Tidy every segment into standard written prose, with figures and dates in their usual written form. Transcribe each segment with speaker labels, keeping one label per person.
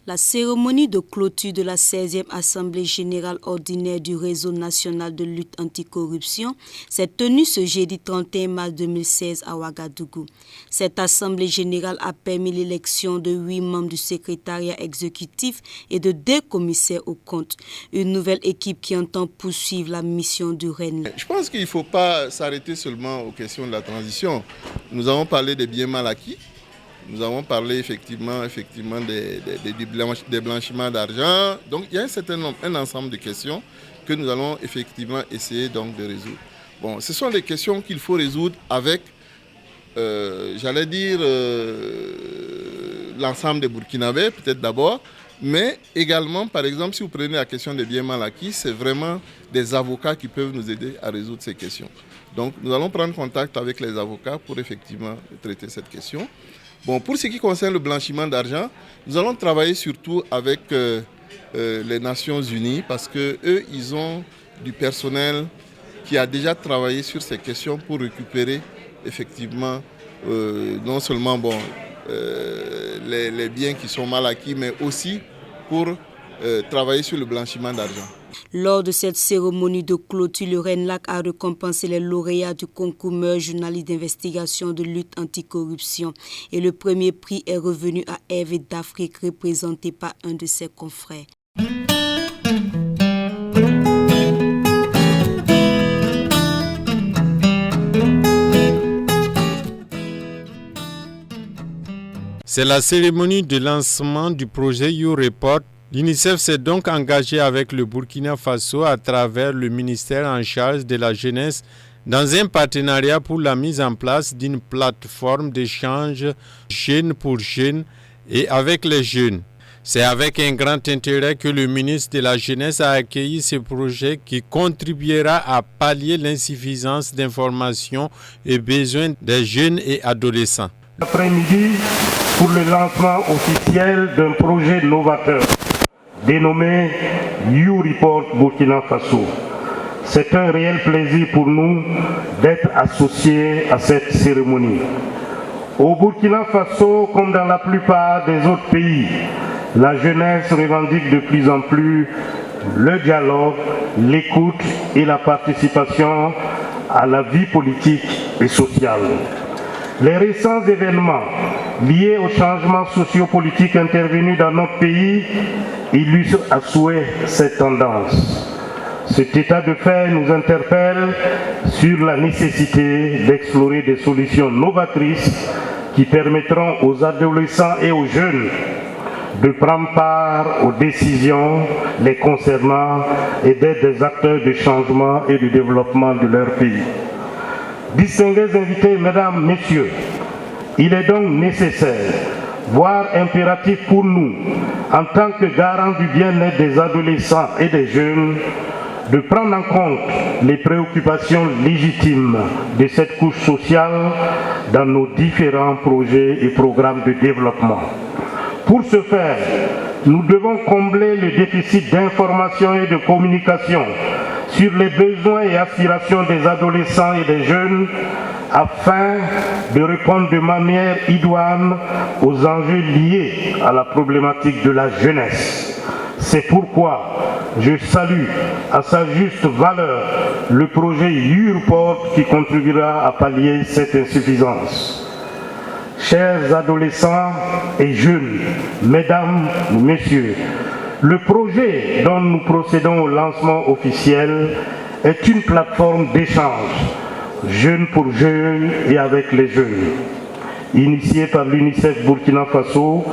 Speaker 1: La cérémonie de clôture de la 16e Assemblée générale ordinaire du Réseau national de lutte anticorruption s'est tenue ce jeudi 31 mars 2016 à Ouagadougou. Cette Assemblée générale a permis l'élection de 8 membres du secrétariat exécutif et de 2 commissaires aux comptes. Une nouvelle équipe qui entend poursuivre la mission du REN.
Speaker 2: Je pense qu'il ne faut pas s'arrêter seulement aux questions de la transition. Nous avons parlé des biens mal acquis. Nous avons parlé effectivement des blanchiments d'argent. Donc il y a un ensemble de questions que nous allons effectivement essayer donc de résoudre. Bon, ce sont des questions qu'il faut résoudre avec, l'ensemble des Burkinabés, peut-être d'abord, mais également, par exemple, si vous prenez la question des biens mal acquis, c'est vraiment des avocats qui peuvent nous aider à résoudre ces questions. Donc nous allons prendre contact avec les avocats pour effectivement traiter cette question. Bon, pour ce qui concerne le blanchiment d'argent, nous allons travailler surtout avec les Nations Unies parce qu'eux, ils ont du personnel qui a déjà travaillé sur ces questions pour récupérer effectivement non seulement les biens qui sont mal acquis, mais aussi pour travailler sur le blanchiment d'argent.
Speaker 1: Lors de cette cérémonie de clôture, le RENLAC a récompensé les lauréats du concours meilleur journaliste d'investigation de lutte anticorruption. Et le premier prix est revenu à Hervé d'Afrique, représenté par un de ses confrères.
Speaker 3: C'est la cérémonie de lancement du projet YouReport. L'UNICEF s'est donc engagé avec le Burkina Faso à travers le ministère en charge de la jeunesse dans un partenariat pour la mise en place d'une plateforme d'échange jeunes pour jeunes et avec les jeunes. C'est avec un grand intérêt que le ministre de la Jeunesse a accueilli ce projet qui contribuera à pallier l'insuffisance d'informations et besoins des jeunes et adolescents.
Speaker 4: Après-midi, pour le lancement officiel d'un projet novateur dénommé YouReport Burkina Faso. C'est un réel plaisir pour nous d'être associés à cette cérémonie. Au Burkina Faso, comme dans la plupart des autres pays, la jeunesse revendique de plus en plus le dialogue, l'écoute et la participation à la vie politique et sociale. Les récents événements liés aux changements sociopolitiques intervenus dans notre pays illustrent à souhait cette tendance. Cet état de fait nous interpelle sur la nécessité d'explorer des solutions novatrices qui permettront aux adolescents et aux jeunes de prendre part aux décisions les concernant et d'être des acteurs de changement et de développement de leur pays. Distingués invités, mesdames, messieurs, il est donc nécessaire, voire impératif pour nous, en tant que garants du bien-être des adolescents et des jeunes, de prendre en compte les préoccupations légitimes de cette couche sociale dans nos différents projets et programmes de développement. Pour ce faire, nous devons combler le déficit d'information et de communication sur les besoins et aspirations des adolescents et des jeunes afin de répondre de manière idoine aux enjeux liés à la problématique de la jeunesse. C'est pourquoi je salue à sa juste valeur le projet YouReport qui contribuera à pallier cette insuffisance. Chers adolescents et jeunes, mesdames, messieurs, le projet dont nous procédons au lancement officiel est une plateforme d'échange, jeunes pour jeunes et avec les jeunes, initiée par l'UNICEF Burkina Faso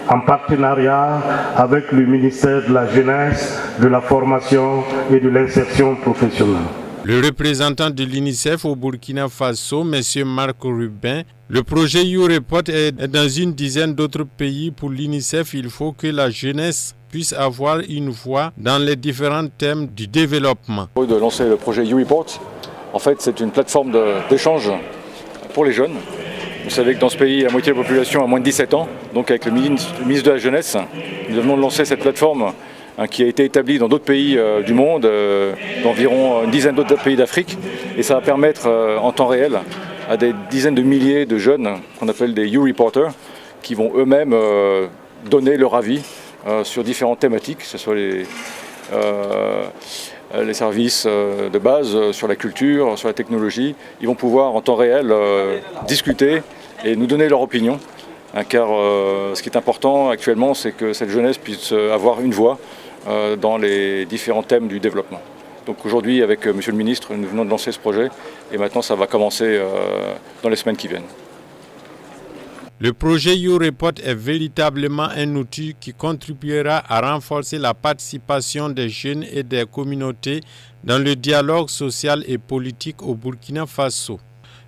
Speaker 4: en partenariat avec le ministère de la Jeunesse, de la Formation et de l'Insertion professionnelle.
Speaker 3: Le représentant de l'UNICEF au Burkina Faso, M. Marc Rubin, le projet YouReport est dans une dizaine d'autres pays. Pour l'UNICEF, il faut que la jeunesse puisse avoir une voix dans les différents thèmes du développement.
Speaker 5: De lancer le projet YouReport, en fait, c'est une plateforme d'échange pour les jeunes. Vous savez que dans ce pays, la moitié de la population a moins de 17 ans. Donc avec le ministre de la Jeunesse, nous venons de lancer cette plateforme qui a été établie dans d'autres pays du monde, d'environ une dizaine d'autres pays d'Afrique. Et ça va permettre en temps réel à des dizaines de milliers de jeunes, qu'on appelle des YouReporters, qui vont eux-mêmes donner leur avis sur différentes thématiques, que ce soit les services de base, sur la culture, sur la technologie. Ils vont pouvoir en temps réel discuter et nous donner leur opinion. Car ce qui est important actuellement, c'est que cette jeunesse puisse avoir une voix dans les différents thèmes du développement. Donc aujourd'hui, avec Monsieur le Ministre, nous venons de lancer ce projet et maintenant ça va commencer dans les semaines qui viennent.
Speaker 3: Le projet YouReport est véritablement un outil qui contribuera à renforcer la participation des jeunes et des communautés dans le dialogue social et politique au Burkina Faso.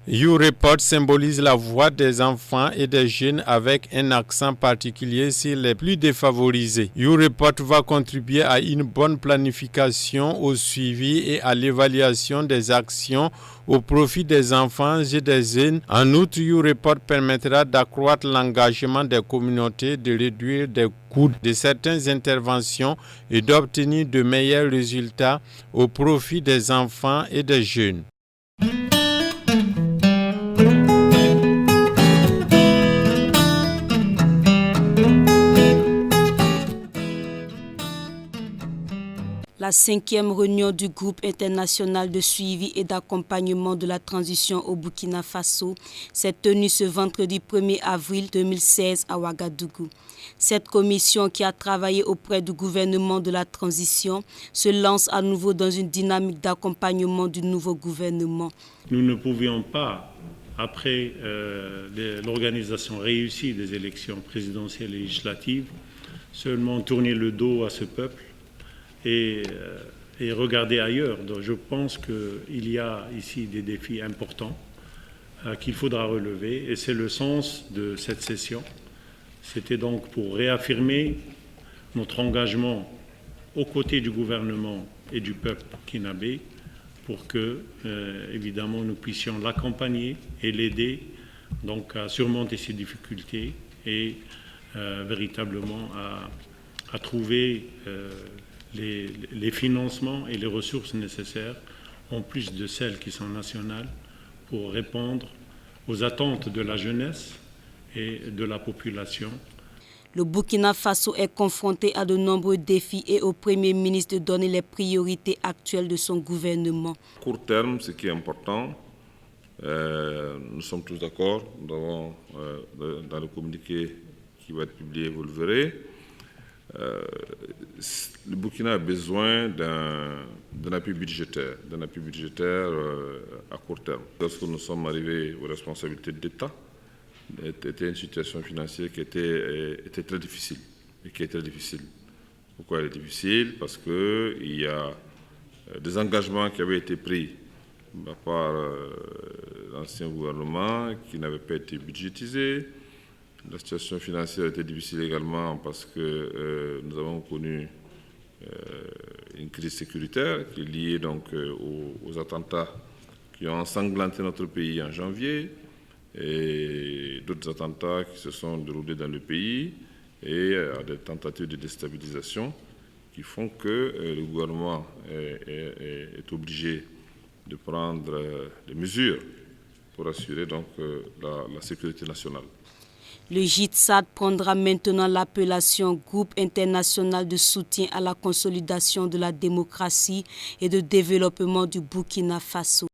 Speaker 3: YouReport symbolise la voix des enfants et des jeunes avec un accent particulier sur les plus défavorisés. YouReport va contribuer à une bonne planification, au suivi et à l'évaluation des actions au profit des enfants et des jeunes. En outre, YouReport permettra d'accroître l'engagement des communautés, de réduire les coûts de certaines interventions et d'obtenir de meilleurs résultats au profit des enfants et des jeunes.
Speaker 1: La 5e réunion du groupe international de suivi et d'accompagnement de la transition au Burkina Faso s'est tenue ce vendredi 1er avril 2016 à Ouagadougou. Cette commission qui a travaillé auprès du gouvernement de la transition se lance à nouveau dans une dynamique d'accompagnement du nouveau gouvernement.
Speaker 4: Nous ne pouvions pas, après l'organisation réussie des élections présidentielles et législatives, seulement tourner le dos à ce peuple et regarder ailleurs. Donc, je pense qu'il y a ici des défis importants qu'il faudra relever et c'est le sens de cette session. C'était donc pour réaffirmer notre engagement aux côtés du gouvernement et du peuple burkinabé pour que, évidemment, nous puissions l'accompagner et l'aider donc à surmonter ses difficultés et véritablement à trouver les financements et les ressources nécessaires, en plus de celles qui sont nationales, pour répondre aux attentes de la jeunesse et de la population.
Speaker 1: Le Burkina Faso est confronté à de nombreux défis et au Premier ministre de donner les priorités actuelles de son gouvernement.
Speaker 6: À court terme, ce qui est important, nous sommes tous d'accord, dans le communiqué qui va être publié, vous le verrez, le Burkina a besoin d'un appui budgétaire, à court terme. Lorsque nous sommes arrivés aux responsabilités de l'État, c'était une situation financière qui était très difficile et qui est très difficile. Pourquoi elle est difficile? Parce qu'il y a des engagements qui avaient été pris par l'ancien gouvernement qui n'avaient pas été budgétisés. La situation financière était difficile également parce que nous avons connu une crise sécuritaire qui est liée donc aux attentats qui ont ensanglanté notre pays en janvier et d'autres attentats qui se sont déroulés dans le pays et à des tentatives de déstabilisation qui font que le gouvernement est obligé de prendre des mesures pour assurer donc la sécurité nationale.
Speaker 1: Le GITSAD prendra maintenant l'appellation Groupe international de soutien à la consolidation de la démocratie et de développement du Burkina Faso.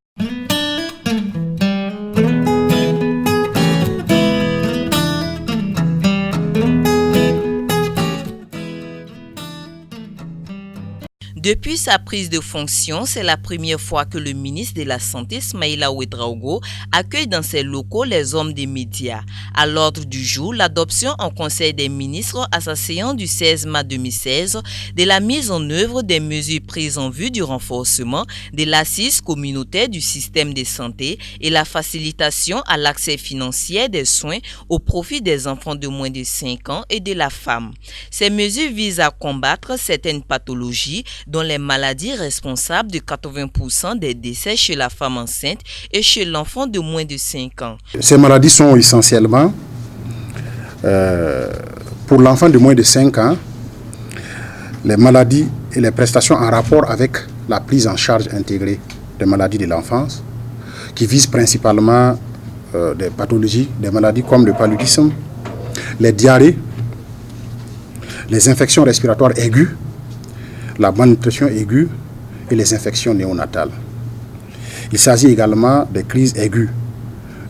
Speaker 7: Depuis sa prise de fonction, c'est la première fois que le ministre de la Santé, Ismaïla Ouedraogo, accueille dans ses locaux les hommes des médias. À l'ordre du jour, l'adoption en Conseil des ministres à sa séance du 16 mars 2016 de la mise en œuvre des mesures prises en vue du renforcement de l'assise communautaire du système de santé et la facilitation à l'accès financier des soins au profit des enfants de moins de 5 ans et de la femme. Ces mesures visent à combattre certaines pathologies dont les maladies responsables de 80% des décès chez la femme enceinte et chez l'enfant de moins de 5 ans.
Speaker 8: Ces maladies sont essentiellement pour l'enfant de moins de 5 ans, les maladies et les prestations en rapport avec la prise en charge intégrée des maladies de l'enfance, qui visent principalement des pathologies, des maladies comme le paludisme, les diarrhées, les infections respiratoires aiguës, la malnutrition aiguë et les infections néonatales. Il s'agit également des crises aiguës,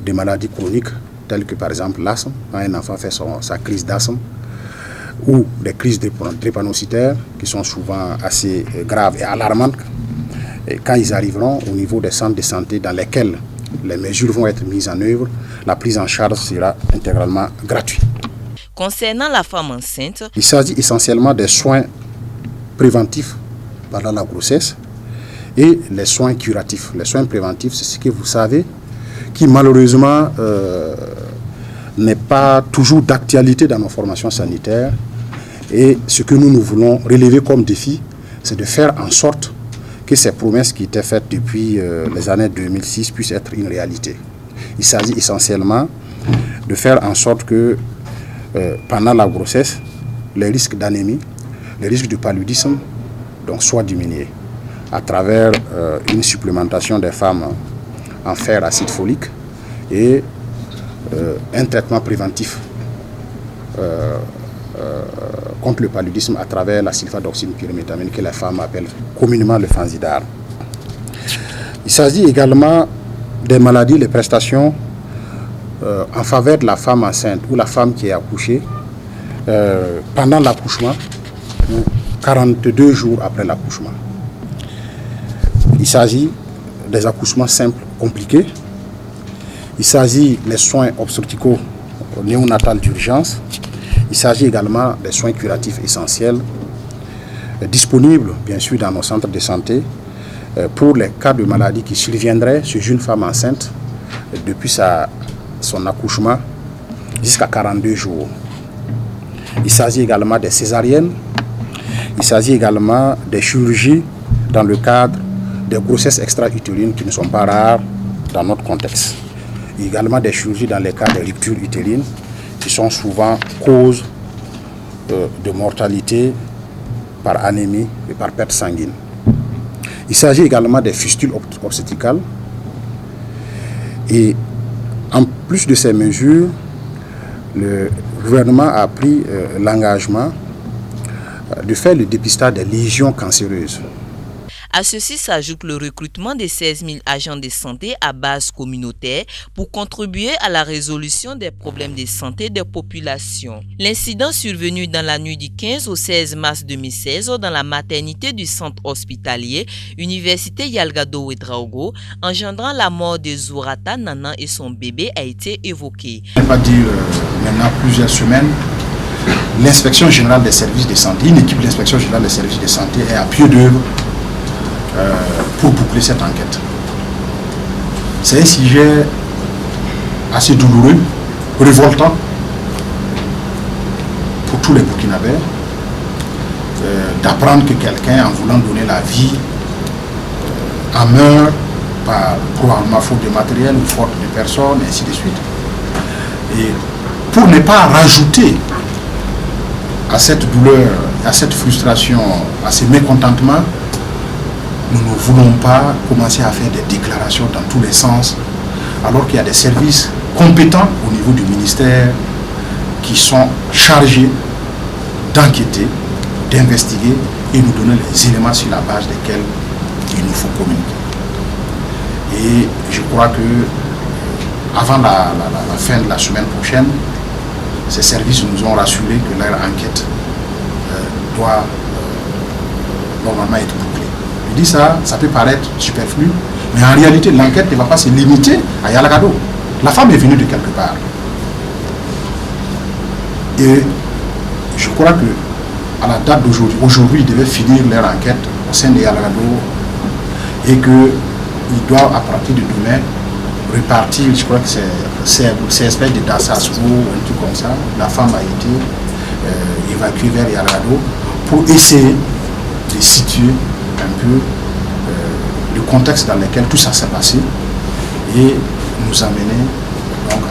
Speaker 8: des maladies chroniques telles que par exemple l'asthme, quand un enfant fait sa crise d'asthme, ou des crises drépanocytaires qui sont souvent assez graves et alarmantes. Et quand ils arriveront au niveau des centres de santé dans lesquels les mesures vont être mises en œuvre, la prise en charge sera intégralement gratuite.
Speaker 7: Concernant la femme enceinte,
Speaker 8: il s'agit essentiellement des soins préventifs pendant la grossesse et les soins curatifs. Les soins préventifs, c'est ce que vous savez, qui malheureusement n'est pas toujours d'actualité dans nos formations sanitaires. Et ce que nous voulons relever comme défi, c'est de faire en sorte que ces promesses qui étaient faites depuis les années 2006 puissent être une réalité. Il s'agit essentiellement de faire en sorte que pendant la grossesse, les risques d'anémie, les risques de paludisme donc, soient diminués à travers une supplémentation des femmes en fer acide folique et un traitement préventif contre le paludisme à travers la sulfadoxine pyrimétamine que les femmes appellent communément le Fansidar. Il s'agit également des maladies, les prestations en faveur de la femme enceinte ou la femme qui est accouchée pendant l'accouchement ou 42 jours après l'accouchement. Il s'agit des accouchements simples compliqués. Il s'agit des soins obstétricaux néonatales d'urgence. Il s'agit également des soins curatifs essentiels disponibles bien sûr dans nos centres de santé pour les cas de maladie qui surviendraient chez une femme enceinte depuis son accouchement jusqu'à 42 jours. Il s'agit également des césariennes. Il s'agit également des chirurgies dans le cadre des grossesses extra-utérines qui ne sont pas rares dans notre contexte. Il y a également des chirurgies dans les cas de ruptures utérines qui sont souvent cause de mortalité par anémie et par perte sanguine. Il s'agit également des fistules obstétricales. Et en plus de ces mesures, le gouvernement a pris l'engagement de faire le dépistage des lésions cancéreuses.
Speaker 7: À ceci s'ajoute le recrutement de 16 000 agents de santé à base communautaire pour contribuer à la résolution des problèmes de santé des populations. L'incident survenu dans la nuit du 15 au 16 mars 2016 dans la maternité du centre hospitalier Université Yalgado Ouedraogo, engendrant la mort de Zourata Nana et son bébé, a été évoqué.
Speaker 8: On va dire maintenant plusieurs semaines, l'inspection générale des services de santé, une équipe de l'inspection générale des services de santé est à pied d'œuvre pour boucler cette enquête. C'est un sujet assez douloureux, révoltant pour tous les Burkinabés d'apprendre que quelqu'un, en voulant donner la vie, en meurt par probablement faute de matériel ou faute de personnes, et ainsi de suite. Et pour ne pas rajouter à cette douleur, à cette frustration, à ce mécontentement, nous ne voulons pas commencer à faire des déclarations dans tous les sens, alors qu'il y a des services compétents au niveau du ministère qui sont chargés d'enquêter, d'investiguer et nous donner les éléments sur la base desquels il nous faut communiquer. Et je crois que avant la fin de la semaine prochaine, ces services nous ont rassuré que leur enquête doit normalement être bouclée. Je dis ça, ça peut paraître superflu, mais en réalité, l'enquête ne va pas se limiter à Yalagado. La femme est venue de quelque part. Et je crois que à la date d'aujourd'hui, ils devaient finir leur enquête au sein de Yalagado et qu'ils doivent, à partir de demain, repartir. Je crois que c'est espèce de Dassas ou un truc comme ça. La femme a été évacuée vers Yalagado pour essayer de situer un peu le contexte dans lequel tout ça s'est passé et nous amener donc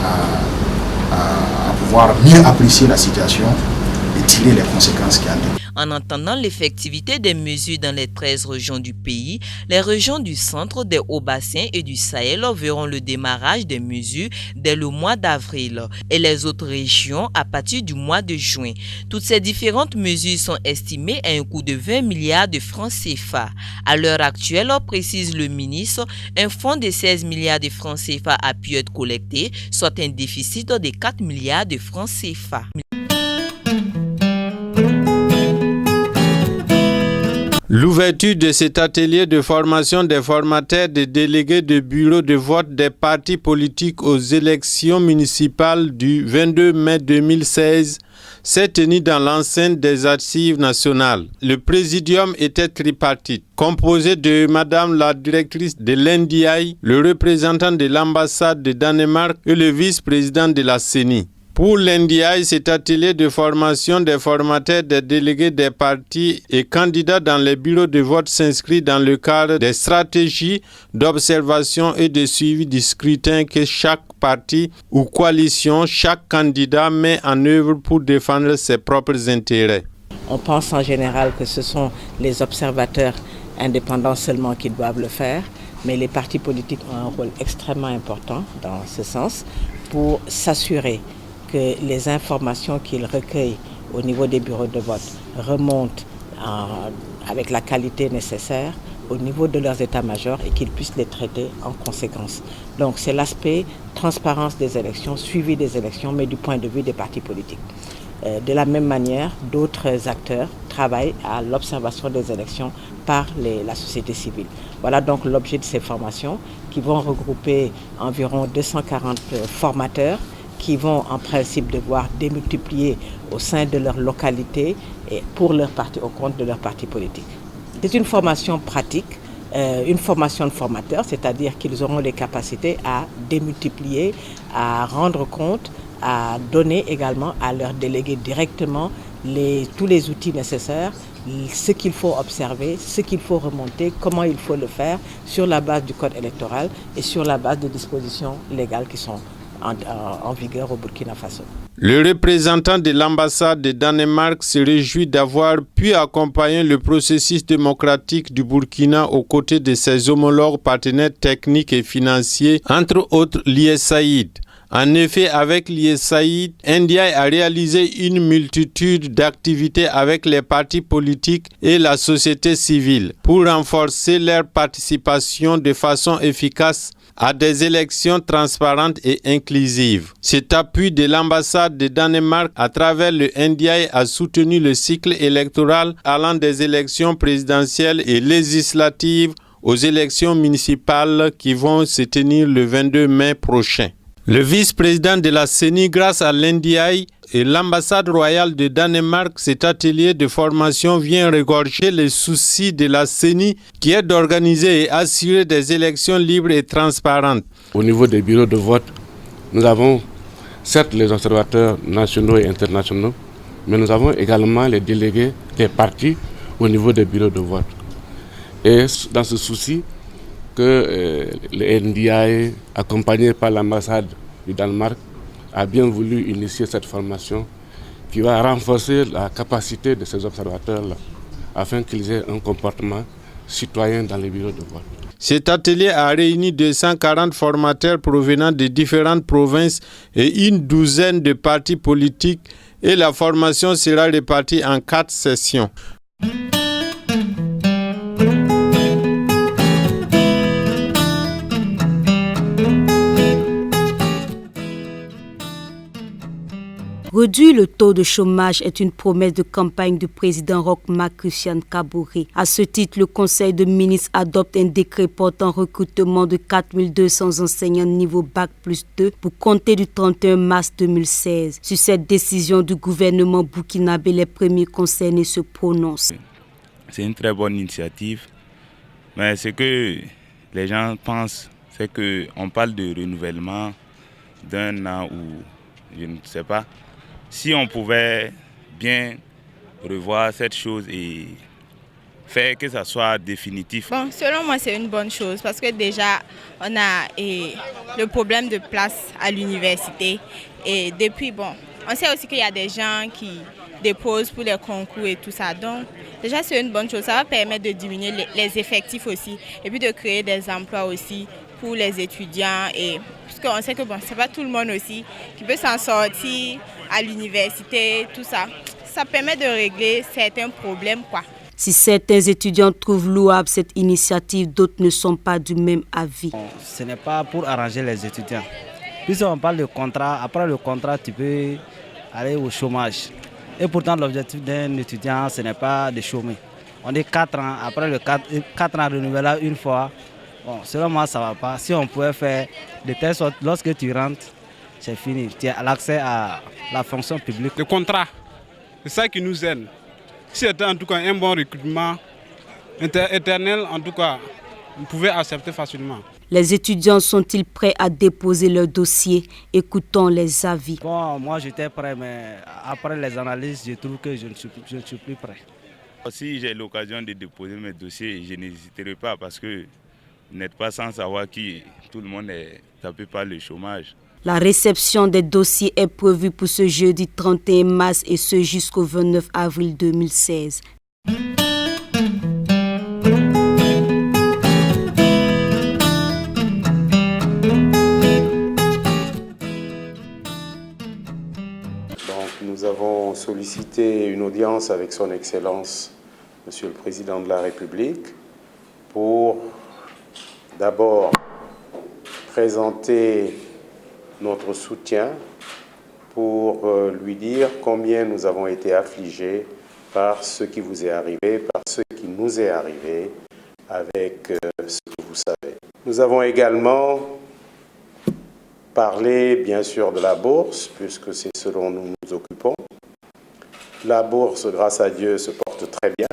Speaker 8: à pouvoir mieux apprécier la situation et tirer les conséquences qui en découlent.
Speaker 7: En entendant l'effectivité des mesures dans les 13 régions du pays, les régions du centre, des Hauts-Bassins et du Sahel verront le démarrage des mesures dès le mois d'avril et les autres régions à partir du mois de juin. Toutes ces différentes mesures sont estimées à un coût de 20 milliards de francs CFA. À l'heure actuelle, précise le ministre, un fonds de 16 milliards de francs CFA a pu être collecté, soit un déficit de 4 milliards de francs CFA.
Speaker 3: L'ouverture de cet atelier de formation des formateurs des délégués de bureau de vote des partis politiques aux élections municipales du 22 mai 2016 s'est tenue dans l'enceinte des Archives nationales. Le présidium était tripartite, composé de Madame la directrice de l'NDI, le représentant de l'ambassade de Danemark et le vice-président de la CENI. Pour l'NDI, cet atelier de formation des formateurs des délégués des partis et candidats dans les bureaux de vote s'inscrit dans le cadre des stratégies d'observation et de suivi du scrutin que chaque parti ou coalition, chaque candidat met en œuvre pour défendre ses propres intérêts.
Speaker 9: On pense en général que ce sont les observateurs indépendants seulement qui doivent le faire, mais les partis politiques ont un rôle extrêmement important dans ce sens pour s'assurer que les informations qu'ils recueillent au niveau des bureaux de vote remontent avec la qualité nécessaire au niveau de leurs états-majors et qu'ils puissent les traiter en conséquence. Donc c'est l'aspect transparence des élections, suivi des élections, mais du point de vue des partis politiques. De la même manière, d'autres acteurs travaillent à l'observation des élections par la société civile. Voilà donc l'objet de ces formations qui vont regrouper environ 240 formateurs qui vont en principe devoir démultiplier au sein de leur localité et pour leur parti, au compte de leur parti politique. C'est une formation pratique, une formation de formateurs, c'est-à-dire qu'ils auront les capacités à démultiplier, à rendre compte, à donner également à leurs délégués directement tous les outils nécessaires, ce qu'il faut observer, ce qu'il faut remonter, comment il faut le faire sur la base du code électoral et sur la base des dispositions légales qui sont en vigueur au Burkina Faso.
Speaker 3: Le représentant de l'ambassade de Danemark se réjouit d'avoir pu accompagner le processus démocratique du Burkina aux côtés de ses homologues partenaires techniques et financiers, entre autres l'USAID. En effet, avec l'USAID, NDI a réalisé une multitude d'activités avec les partis politiques et la société civile pour renforcer leur participation de façon efficace à des élections transparentes et inclusives. Cet appui de l'ambassade de Danemark à travers le NDI a soutenu le cycle électoral allant des élections présidentielles et législatives aux élections municipales qui vont se tenir le 22 mai prochain. Le vice-président de la CENI, grâce à l'NDI et l'ambassade royale de Danemark, cet atelier de formation vient regorger les soucis de la CENI qui est d'organiser et assurer des élections libres et transparentes.
Speaker 10: Au niveau des bureaux de vote, nous avons certes les observateurs nationaux et internationaux, mais nous avons également les délégués des partis au niveau des bureaux de vote. Et dans ce souci, que le NDI, accompagné par l'ambassade du Danemark, a bien voulu initier cette formation qui va renforcer la capacité de ces observateurs-là afin qu'ils aient un comportement citoyen dans les bureaux de vote.
Speaker 3: Cet atelier a réuni 240 formateurs provenant de différentes provinces et une douzaine de partis politiques et la formation sera répartie en 4 sessions.
Speaker 1: Réduire le taux de chômage est une promesse de campagne du président Roch Marc Christian Kaboré. À ce titre, le Conseil de ministres adopte un décret portant recrutement de 4200 enseignants niveau Bac+2 pour compter du 31 mars 2016. Sur cette décision du gouvernement burkinabé, les premiers concernés se prononcent.
Speaker 11: C'est une très bonne initiative, mais ce que les gens pensent, c'est qu'on parle de renouvellement d'un an ou je ne sais pas. Si on pouvait bien revoir cette chose et faire que ça soit définitif.
Speaker 12: Bon, selon moi, c'est une bonne chose parce que déjà, on a le problème de place à l'université. Et depuis, bon, on sait aussi qu'il y a des gens qui déposent pour les concours et tout ça. Donc, déjà, c'est une bonne chose. Ça va permettre de diminuer les effectifs aussi et puis de créer des emplois aussi pour les étudiants. Et puisqu'on sait que bon, c'est pas tout le monde aussi qui peut s'en sortir à l'université, tout ça. Ça permet de régler certains problèmes, quoi.
Speaker 1: Si certains étudiants trouvent louable cette initiative, d'autres ne sont pas du même avis.
Speaker 13: Ce n'est pas pour arranger les étudiants. Puisqu'on parle de contrat, après le contrat, tu peux aller au chômage. Et pourtant, l'objectif d'un étudiant, ce n'est pas de chômer. On dit 4 ans, après le 4 ans renouvelable une fois. Bon, selon moi, ça ne va pas. Si on pouvait faire de telle sorte, lorsque tu rentres, c'est fini. Tu as l'accès à la fonction publique.
Speaker 14: Le contrat, c'est ça qui nous aide. Si c'était en tout cas un bon recrutement éternel, en tout cas, vous pouvez accepter facilement.
Speaker 1: Les étudiants sont-ils prêts à déposer leur dossier? Écoutons les avis.
Speaker 13: Bon, moi j'étais prêt, mais après les analyses, je trouve que je ne suis plus prêt.
Speaker 11: Si j'ai l'occasion de déposer mes dossiers, je n'hésiterai pas parce que vous n'êtes pas sans savoir que tout le monde est tapé par le chômage.
Speaker 1: La réception des dossiers est prévue pour ce jeudi 31 mars et ce jusqu'au 29 avril 2016.
Speaker 15: Nous avons sollicité une audience avec son Excellence, Monsieur le Président de la République, pour d'abord présenter notre soutien, pour lui dire combien nous avons été affligés par ce qui vous est arrivé, par ce qui nous est arrivé avec ce que vous savez. Nous avons également parlé bien sûr de la bourse, puisque c'est ce dont nous nous occupons. La bourse, grâce à Dieu, se porte très bien.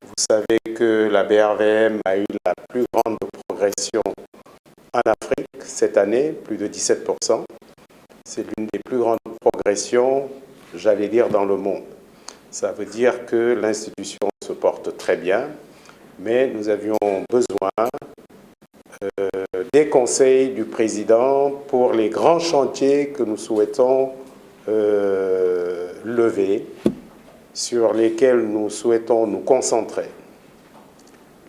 Speaker 15: Vous savez que la BRVM a eu la plus grande progression en Afrique cette année, plus de 17%. C'est l'une des plus grandes progressions, j'allais dire, dans le monde. Ça veut dire que l'institution se porte très bien, mais nous avions besoin des conseils du président pour les grands chantiers que nous souhaitons lever, sur lesquels nous souhaitons nous concentrer.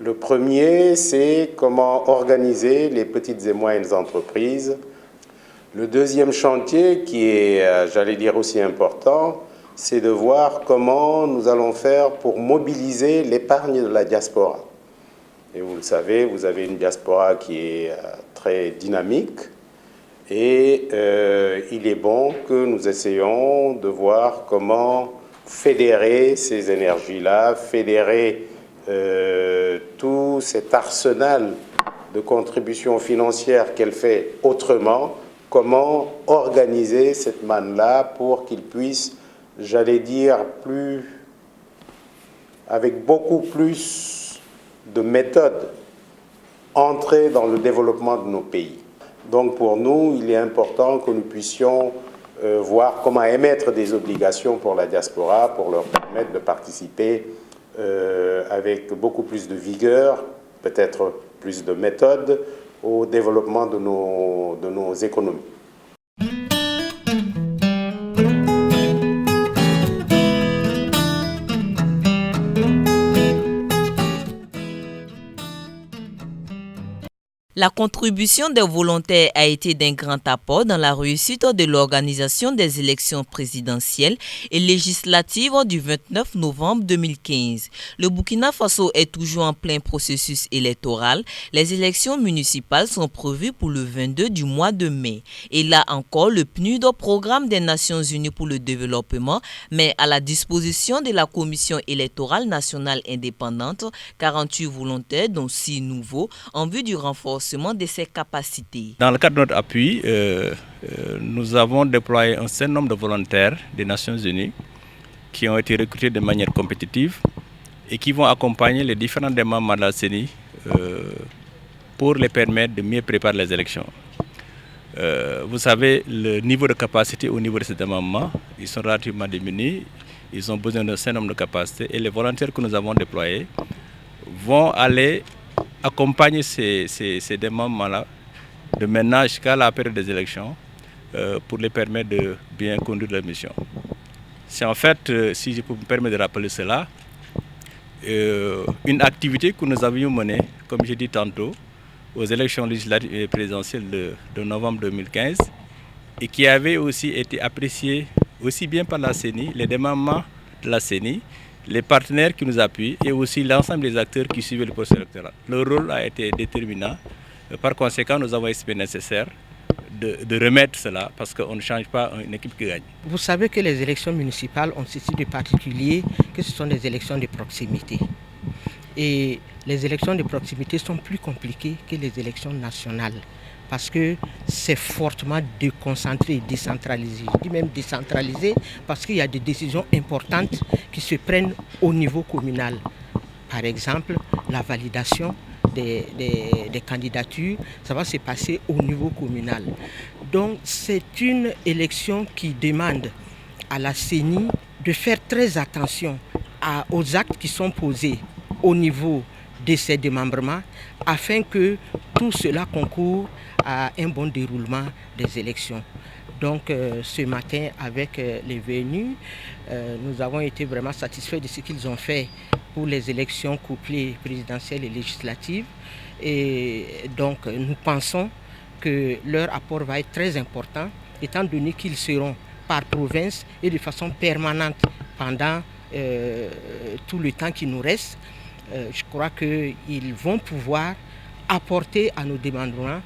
Speaker 15: Le premier, c'est comment organiser les petites et moyennes entreprises. Le deuxième chantier, qui est, j'allais dire, aussi important, c'est de voir comment nous allons faire pour mobiliser l'épargne de la diaspora. Et vous le savez, vous avez une diaspora qui est très dynamique et il est bon que nous essayions de voir comment fédérer ces énergies-là, fédérer tout cet arsenal de contributions financières qu'elle fait autrement, comment organiser cette manne-là pour qu'il puisse, j'allais dire, avec beaucoup plus de méthodes, entrer dans le développement de nos pays. Donc pour nous, il est important que nous puissions voir comment émettre des obligations pour la diaspora, pour leur permettre de participer avec beaucoup plus de vigueur, peut-être plus de méthode, au développement de nos économies.
Speaker 7: La contribution des volontaires a été d'un grand apport dans la réussite de l'organisation des élections présidentielles et législatives du 29 novembre 2015. Le Burkina Faso est toujours en plein processus électoral. Les élections municipales sont prévues pour le 22 du mois de mai. Et là encore, le PNUD, Programme des Nations Unies pour le développement, met à la disposition de la Commission électorale nationale indépendante 48 volontaires, dont 6 nouveaux, en vue du renforcement de ses capacités.
Speaker 16: Dans le cadre de notre appui, nous avons déployé un certain nombre de volontaires des Nations Unies qui ont été recrutés de manière compétitive et qui vont accompagner les différents membres de la CENI pour les permettre de mieux préparer les élections. Vous savez, le niveau de capacité au niveau de ces membres, ils sont relativement diminués, ils ont besoin d'un certain nombre de capacités et les volontaires que nous avons déployés vont aller accompagner ces membres-là de maintenant jusqu'à la période des élections pour les permettre de bien conduire leur mission. C'est en fait, si je peux me permettre de rappeler cela, une activité que nous avions menée, comme j'ai dit tantôt, aux élections législatives et présidentielles de novembre 2015 et qui avait aussi été appréciée aussi bien par la CENI, les démembrements de la CENI, les partenaires qui nous appuient et aussi l'ensemble des acteurs qui suivaient le processus électoral. Le rôle a été déterminant. Par conséquent, nous avons estimé nécessaire de remettre cela parce qu'on ne change pas une équipe qui gagne.
Speaker 9: Vous savez que les élections municipales ont ceci de particulier que ce sont des élections de proximité. Et les élections de proximité sont plus compliquées que les élections nationales parce que c'est fortement déconcentré, décentralisé. Je dis même décentralisé parce qu'il y a des décisions importantes qui se prennent au niveau communal. Par exemple, la validation des candidatures, ça va se passer au niveau communal. Donc c'est une élection qui demande à la CENI de faire très attention aux actes qui sont posés au niveau de ces démembrements afin que tout cela concourt à un bon déroulement des élections. Donc ce matin avec les venus, nous avons été vraiment satisfaits de ce qu'ils ont fait pour les élections couplées présidentielles et législatives. Et donc nous pensons que leur apport va être très important étant donné qu'ils seront par province et de façon permanente pendant tout le temps qui nous reste. Je crois qu'ils vont pouvoir apporter à nos démembrements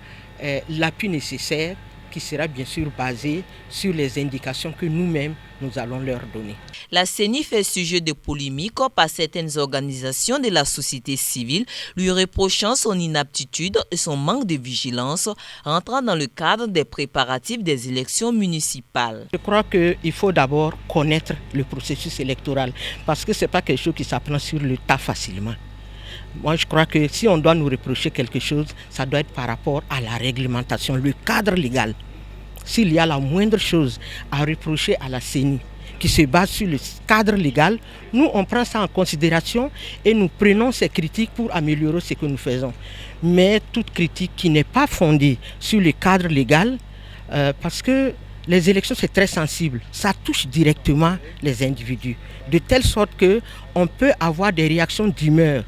Speaker 9: l'appui nécessaire qui sera bien sûr basé sur les indications que nous-mêmes nous allons leur donner.
Speaker 7: La CENI fait sujet de polémiques par certaines organisations de la société civile, lui reprochant son inaptitude et son manque de vigilance, rentrant dans le cadre des préparatifs des élections municipales.
Speaker 9: Je crois qu'il faut d'abord connaître le processus électoral, parce que ce n'est pas quelque chose qui s'apprend sur le tas facilement. Moi, je crois que si on doit nous reprocher quelque chose, ça doit être par rapport à la réglementation, le cadre légal. S'il y a la moindre chose à reprocher à la CENI qui se base sur le cadre légal, nous, on prend ça en considération et nous prenons ces critiques pour améliorer ce que nous faisons. Mais toute critique qui n'est pas fondée sur le cadre légal, parce que les élections, c'est très sensible. Ça touche directement les individus, de telle sorte qu'on peut avoir des réactions d'humeur.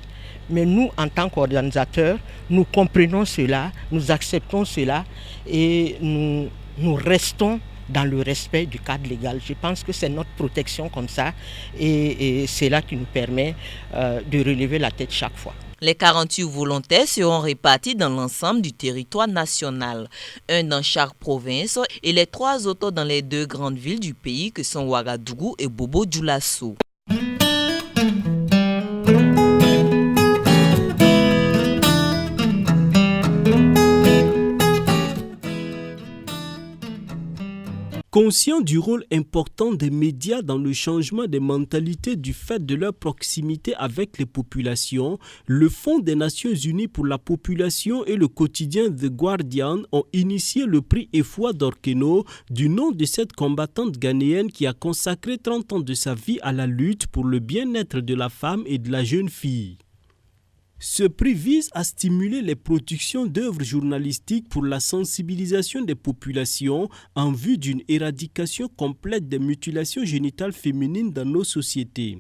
Speaker 9: Mais nous, en tant qu'organisateurs, nous comprenons cela, nous acceptons cela et nous restons dans le respect du cadre légal. Je pense que c'est notre protection comme ça et c'est là qui nous permet de relever la tête chaque fois.
Speaker 7: Les 48 volontaires seront répartis dans l'ensemble du territoire national, un dans chaque province et les 3 autres dans les 2 grandes villes du pays que sont Ouagadougou et Bobo-Dioulasso.
Speaker 17: Conscient du rôle important des médias dans le changement des mentalités du fait de leur proximité avec les populations, le Fonds des Nations Unies pour la population et le quotidien The Guardian ont initié le prix Efwa d'Orkeno du nom de cette combattante ghanéenne qui a consacré 30 ans de sa vie à la lutte pour le bien-être de la femme et de la jeune fille. Ce prix vise à stimuler les productions d'œuvres journalistiques pour la sensibilisation des populations en vue d'une éradication complète des mutilations génitales féminines dans nos sociétés.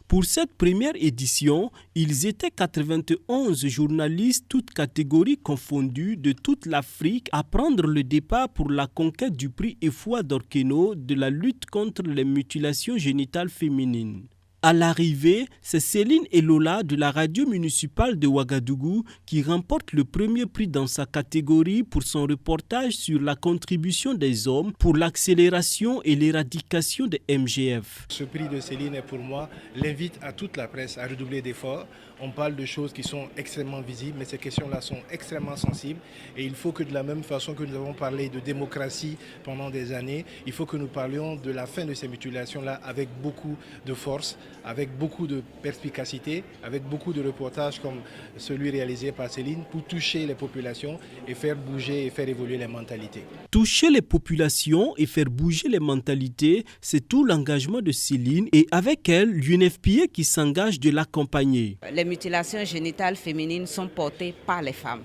Speaker 17: Pour cette première édition, ils étaient 91 journalistes, toutes catégories confondues, de toute l'Afrique, à prendre le départ pour la conquête du prix Efwa d'Orkeno de la lutte contre les mutilations génitales féminines. À l'arrivée, c'est Céline Elola de la radio municipale de Ouagadougou qui remporte le premier prix dans sa catégorie pour son reportage sur la contribution des hommes pour l'accélération et l'éradication des MGF.
Speaker 18: Ce prix de Céline, pour moi, l'invite à toute la presse à redoubler d'efforts. On parle de choses qui sont extrêmement visibles, mais ces questions-là sont extrêmement sensibles. Et il faut que de la même façon que nous avons parlé de démocratie pendant des années, il faut que nous parlions de la fin de ces mutilations-là avec beaucoup de force, avec beaucoup de perspicacité, avec beaucoup de reportages comme celui réalisé par Céline pour toucher les populations et faire bouger et faire évoluer les mentalités.
Speaker 17: Toucher les populations et faire bouger les mentalités, c'est tout l'engagement de Céline et avec elle, l'UNFPA qui s'engage de l'accompagner.
Speaker 19: Les mutilations génitales féminines sont portées par les femmes.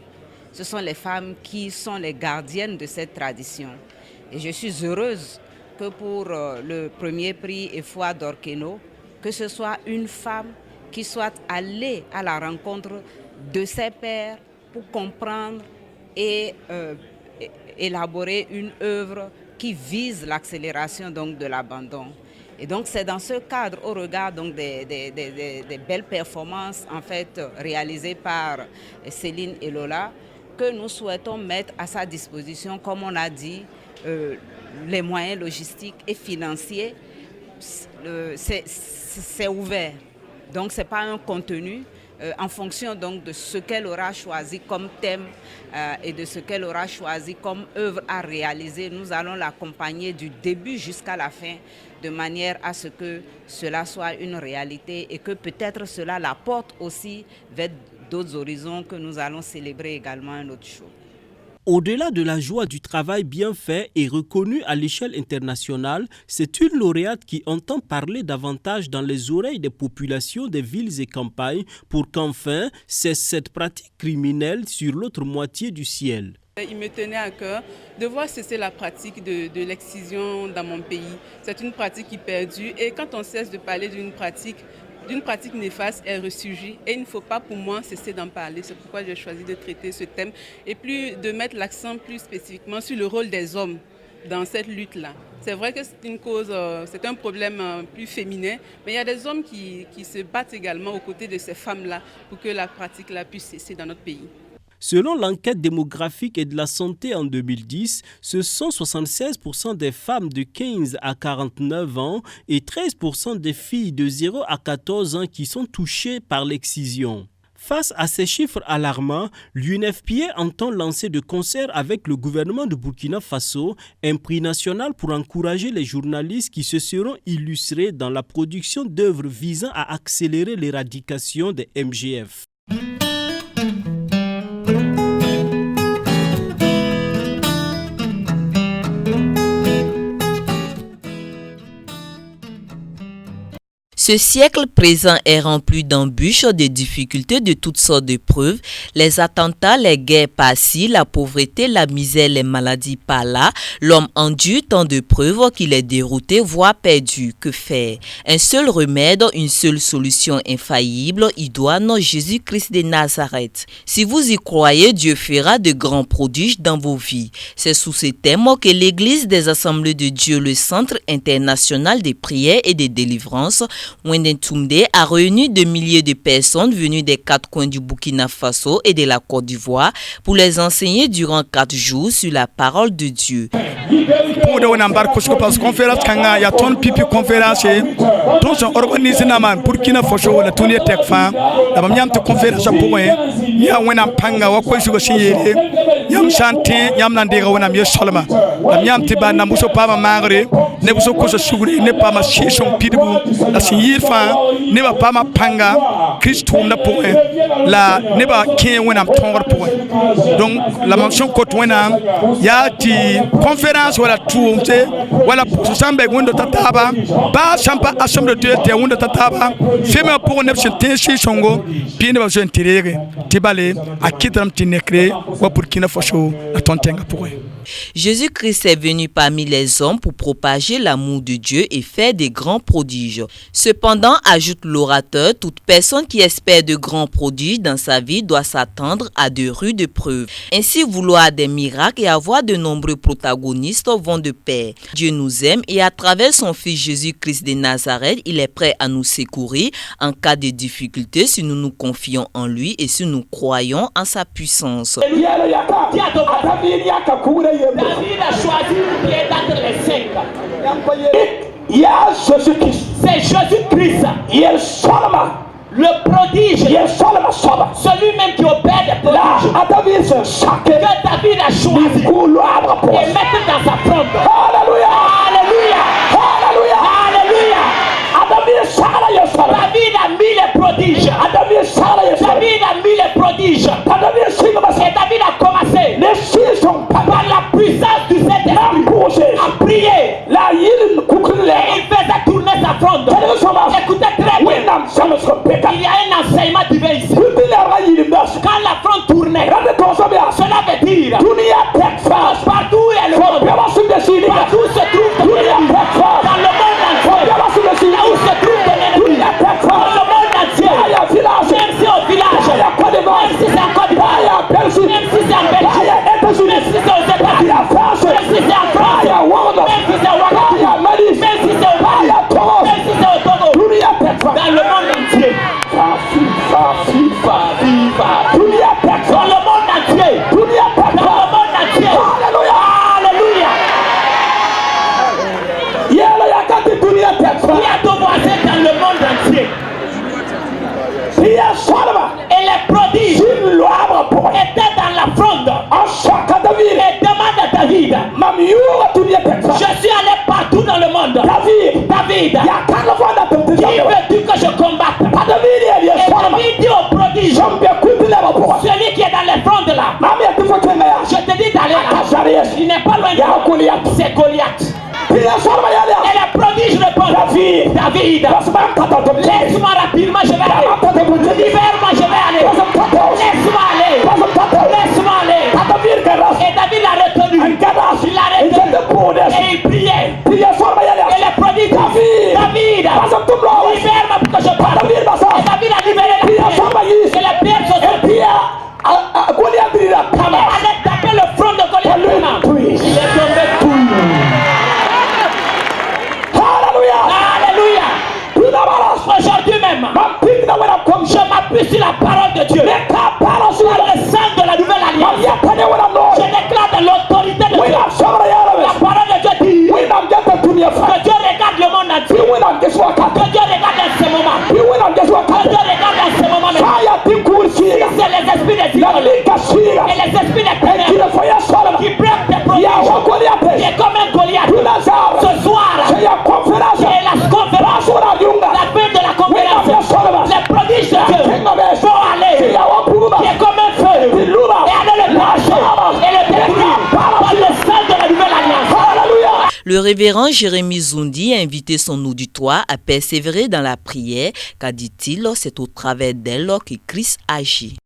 Speaker 19: Ce sont les femmes qui sont les gardiennes de cette tradition. Et je suis heureuse que pour le premier prix EFOA d'Orkeno, que ce soit une femme qui soit allée à la rencontre de ses pairs pour comprendre et élaborer une œuvre qui vise l'accélération de l'abandon. Et donc c'est dans ce cadre, au regard donc, des belles performances en fait, réalisées par Céline et Lola, que nous souhaitons mettre à sa disposition, comme on a dit, les moyens logistiques et financiers. C'est ouvert, donc ce n'est pas un contenu. En fonction donc de ce qu'elle aura choisi comme thème et de ce qu'elle aura choisi comme œuvre à réaliser, nous allons l'accompagner du début jusqu'à la fin de manière à ce que cela soit une réalité et que peut-être cela la porte aussi vers d'autres horizons que nous allons célébrer également un autre jour.
Speaker 17: Au-delà de la joie du travail bien fait et reconnu à l'échelle internationale, c'est une lauréate qui entend parler davantage dans les oreilles des populations des villes et campagnes pour qu'enfin cesse cette pratique criminelle sur l'autre moitié du ciel.
Speaker 20: Il me tenait à cœur de voir cesser la pratique de l'excision dans mon pays. C'est une pratique qui perdure et quand on cesse de parler d'une pratique néfaste, elle ressurgit et il ne faut pas pour moi cesser d'en parler. C'est pourquoi j'ai choisi de traiter ce thème et plus de mettre l'accent plus spécifiquement sur le rôle des hommes dans cette lutte-là. C'est vrai que c'est une cause, c'est un problème plus féminin, mais il y a des hommes qui se battent également aux côtés de ces femmes-là pour que la pratique-là puisse cesser dans notre pays.
Speaker 17: Selon l'enquête démographique et de la santé en 2010, ce sont 76% des femmes de 15 à 49 ans et 13% des filles de 0 à 14 ans qui sont touchées par l'excision. Face à ces chiffres alarmants, l'UNFPA entend lancer de concert avec le gouvernement de Burkina Faso un prix national pour encourager les journalistes qui se seront illustrés dans la production d'œuvres visant à accélérer l'éradication des MGF.
Speaker 7: Ce siècle présent est rempli d'embûches, de difficultés, de toutes sortes de preuves. Les attentats, les guerres par-ci, la pauvreté, la misère, les maladies par-là. L'homme endure tant de preuves qu'il est dérouté, voire perdu. Que faire? Un seul remède, une seule solution infaillible, idoine, Jésus-Christ de Nazareth. Si vous y croyez, Dieu fera de grands prodiges dans vos vies. C'est sous ces thèmes que l'Église des Assemblées de Dieu, le Centre international des prières et des délivrances, Wendentumde, a réuni des milliers de personnes venues des 4 coins du Burkina Faso et de la Côte d'Ivoire pour les enseigner durant 4 jours sur la parole de Dieu.
Speaker 21: Pour de nambar kusko pas conférence kanga ya ton pipi conférence ton sont organisé na man Burkina Faso la tourner tek fa da bam yam te conférence pour ya wena panga wa ko sugo siyere yam santé yam nan de wona mi solma bam yam te ba na muso pa ma mangre ne buso ko so suguri ne pa ma chison pidbu la siyir fa ne ba pa ma panga Christo na pour la ne ba ken wona tongor pour donc la mention côte wena ya ti conférence wala tuumte wala sambe gondo tataba ba champa assemblée de te wondo tataba fema pour ne se songo pine ba so intégré tibale akitram tinekre wa Burkina Faso atontenga pour
Speaker 7: Jésus-Christ est venu parmi les hommes pour propager l'amour de Dieu et faire des grands prodiges. Cependant, ajoute l'orateur, toute personne qui espère de grands prodiges dans sa vie doit s'attendre à de rudes preuves. Ainsi, vouloir des miracles et avoir de nombreux protagonistes vont de pair. Dieu nous aime et à travers son Fils Jésus-Christ de Nazareth, il est prêt à nous secourir en cas de difficulté si nous nous confions en lui et si nous croyons en sa puissance.
Speaker 22: David a choisi une pierre d'entre les 5. Il y a Jésus-Christ. C'est Jésus-Christ. Il est seulement le prodige. Il est seulement celui-même qui opère des prodiges. Que David a choisi et mettre dans sa fronde. Alléluia. Alléluia. Alléluia. Alléluia. David a mis les prodiges. David a mis les prodiges. Et David a commencé par la puissance du Saint-Esprit à prier. Et il faisait tourner sa fronde. Écoutez très bien. Il y a un enseignement divin ici. Quand la fronde tournait, cela veut dire partout il y a le monde. Partout se trouve David, qui veux-tu que je combatte? Et David dit au prodige, celui qui est dans les fronts de là, je te dis d'aller là. Il n'est pas loin de Goliath, c'est Goliath. Et le prodige répond, David, laisse-moi rapidement, je vais aller. Libère-moi, je vais aller. Laisse-moi aller. Laisse-moi aller. Et David l'a retenu. Il l'a retenu. Et il priait. Et le prodige, David, libère-moi pour que je parte. Et David a libéré la pierre. Et la pierre se sortit. Et allait taper le front de Goliath. Il est tombé tout. Alléluia. Aujourd'hui même, je m'appuie sur la parole de Dieu. Sur le sang de la nouvelle alliance. Je déclare de l'autorité de Dieu. La parole de Dieu dit que Dieu regarde le monde entier. Que Dieu regarde en ce moment. Que Dieu regarde en ce moment même. C'est les esprits des idoles et les esprits des ténèbres qui bloquent tes prodiges. Qui est comme un Goliath. Ce soir, c'est la conférence. La fin de la conférence. Les prodiges de Dieu vont aller. Qui est comme un feu. Et aller le lâcher et le détruire par le sang de la nouvelle alliance.
Speaker 7: Le révérend Jérémy Zoundi a invité son auditoire à persévérer dans la prière, car dit-il, c'est au travers d'elle que Christ agit.